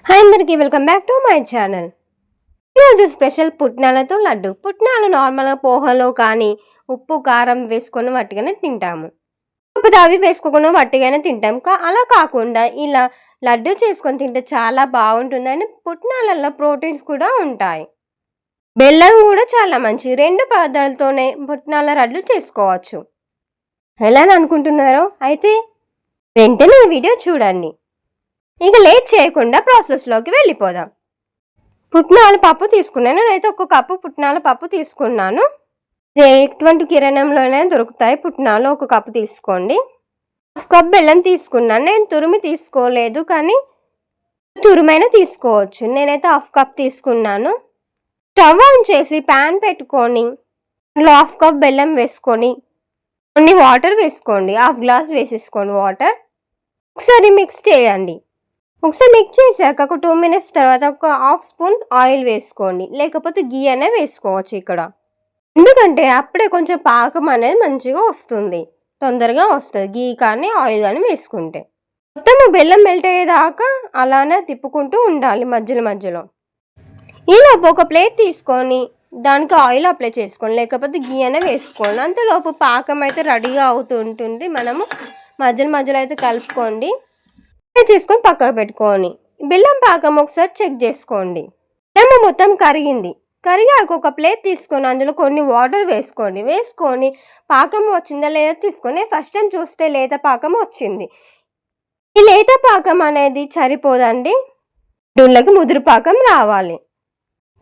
Hi అందరికీ welcome back to my channel. ఈరోజు special పుట్నాలతో laddu. పుట్నాలు నార్మల్గా పోహలో కానీ ఉప్పు కారం వేసుకొని వట్టిగానే తింటాము. ఉప్పు అవి వేసుకోకుండా వట్టిగానే తింటాం. అలా కాకుండా ఇలా లడ్డు చేసుకొని తింటే చాలా బాగుంటుందని పుట్నాలలో ప్రోటీన్స్ కూడా ఉంటాయి. బెల్లం కూడా చాలా మంచి. 2 పదార్థాలతోనే పుట్నాల లడ్డు చేసుకోవచ్చు. ఎలా అనుకుంటున్నారో అయితే వెంటనే వీడియో చూడండి. ఇక లేట్ చేయకుండా ప్రాసెస్లోకి వెళ్ళిపోదాం. పుట్నాల పప్పు తీసుకున్నాను. నేనైతే 1 కప్పు పుట్నాల పప్పు తీసుకున్నాను. ఎటువంటి కిరాణంలోనే దొరుకుతాయి పుట్నాలు. 1 కప్పు తీసుకోండి. 1 కప్ బెల్లం తీసుకున్నాను. నేను తురిమి తీసుకోలేదు, కానీ తురిమైనా తీసుకోవచ్చు. నేనైతే 1/2 కప్ తీసుకున్నాను. స్టవ్ ఆన్ చేసి ప్యాన్ పెట్టుకొని అందులో 1/2 కప్ బెల్లం వేసుకొని కొన్ని వాటర్ వేసుకోండి. 1/2 గ్లాస్ వేసేసుకోండి వాటర్. ఒకసారి మిక్స్ చేయండి. ఒకసారి మిక్స్ చేశాక ఒక 2 మినిట్స్ తర్వాత 1/2 స్పూన్ ఆయిల్ వేసుకోండి. లేకపోతే గీ అనే వేసుకోవచ్చు ఇక్కడ. ఎందుకంటే అప్పుడే కొంచెం పాకం అనేది మంచిగా వస్తుంది, తొందరగా వస్తుంది గీ కానీ ఆయిల్ కానీ వేసుకుంటే. మొత్తం బెల్లం మెల్ట్ అయ్యేదాకా అలానే తిప్పుకుంటూ ఉండాలి మధ్యలో మధ్యలో. ఈలోపు ఒక ప్లేట్ తీసుకొని దానికి ఆయిల్ అప్లై చేసుకోండి, లేకపోతే గీ అనే వేసుకోండి. అంతలోపు పాకం అయితే రెడీగా అవుతూ ఉంటుంది. మనము మధ్యలో మధ్యలో అయితే కలుపుకోండి. చేసుకొని పక్కకు పెట్టుకోండి. బెల్లం పాకం ఒకసారి చెక్ చేసుకోండి. బెల్లం మొత్తం కరిగాక ఒక ప్లేట్ తీసుకొని అందులో కొన్ని వాటర్ వేసుకొని పాకం వచ్చిందా లేదా తీసుకొని ఫస్ట్ టైం చూస్తే లేత పాకం వచ్చింది. ఈ లేత పాకం అనేది సరిపోదండి, లడ్డూలకి ముదురు పాకం రావాలి.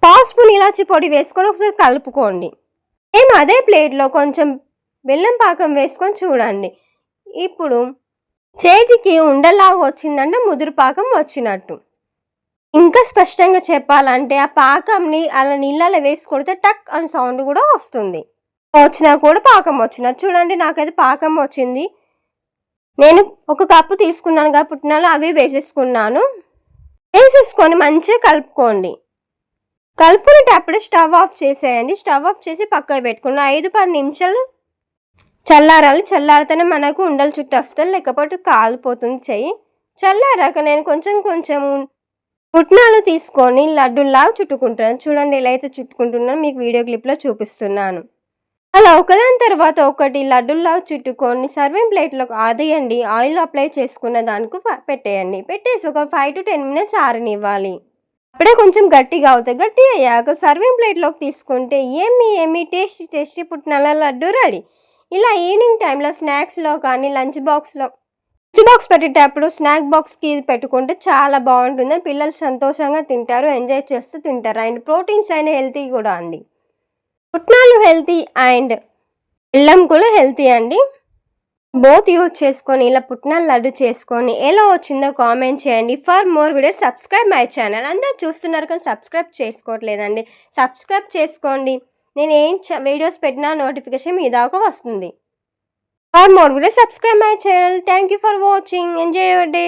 1/2 స్పూన్ ఇలాచి పొడి వేసుకొని ఒకసారి కలుపుకోండి. అదే ప్లేట్లో కొంచెం బెల్లం పాకం వేసుకొని చూడండి. ఇప్పుడు చేతికి ఉండలాగా వచ్చిందంటే ముదురు పాకం వచ్చినట్టు. ఇంకా స్పష్టంగా చెప్పాలంటే ఆ పాకంని అలా నీళ్ళలో వేసి కొడితే టక్ అని సౌండ్ కూడా వస్తుంది. వచ్చినా కూడా పాకం వచ్చినట్టు. చూడండి, నాకైతే పాకం వచ్చింది. నేను 1 కప్పు తీసుకున్నాను కదా పుట్నాలు, అవి వేసేసుకున్నాను. వేసేసుకొని మంచిగా కలుపుకోండి. కలుపుకునేటప్పుడు స్టవ్ ఆఫ్ చేసేయండి. స్టవ్ ఆఫ్ చేసి పక్కకు పెట్టుకున్న 5-10 నిమిషాలు చల్లారాలి. చల్లారితేనే మనకు ఉండలు చుట్టూ వస్తుంది, లేకపోతే కాలిపోతుంది చెయ్యి. చల్లారాక నేను కొంచెం పుట్నాలు తీసుకొని లడ్డూలాగా చుట్టుకుంటున్నాను. చూడండి ఎలా అయితే చుట్టుకుంటున్నాను, మీకు వీడియో క్లిప్లో చూపిస్తున్నాను. అలా ఒకదాని తర్వాత ఒకటి లడ్డూలాగా చుట్టుకొని సర్వింగ్ ప్లేట్లో ఆదేయండి. ఆయిల్ అప్లై చేసుకున్న దానికి పెట్టేయండి. పెట్టేసి ఒక 5 to 10 మినిట్స్ ఆరనివ్వాలి. అప్పుడే కొంచెం గట్టిగా అవుతాయి. గట్టి అయ్యాక సర్వింగ్ ప్లేట్లోకి తీసుకుంటే ఏమి టేస్టీ పుట్నాల లడ్డు రెడీ. ఇలా ఈవినింగ్ టైంలో స్నాక్స్లో కానీ లంచ్ బాక్స్ పెట్టేటప్పుడు స్నాక్ బాక్స్కి పెట్టుకుంటే చాలా బాగుంటుందని పిల్లలు సంతోషంగా తింటారు, ఎంజాయ్ చేస్తూ తింటారు. అండ్ ప్రోటీన్స్ అయిన హెల్తీ కూడా అండి. పుట్నాలు హెల్తీ అండ్ బెల్లం కూడా హెల్తీ అండి. బోత్ యూజ్ చేసుకొని ఇలా పుట్నాలు లడ్డు చేసుకొని ఎలా వచ్చిందో కామెంట్ చేయండి. For more videos subscribe my channel. అందరూ చూస్తున్నారు కానీ సబ్స్క్రైబ్ చేసుకోవట్లేదండి. సబ్స్క్రైబ్ చేసుకోండి. నేను వీడియోస్ పెట్టినా నోటిఫికేషన్ మీ దాకా వస్తుంది. For more videos subscribe my channel. Thank you for watching. Enjoy your day.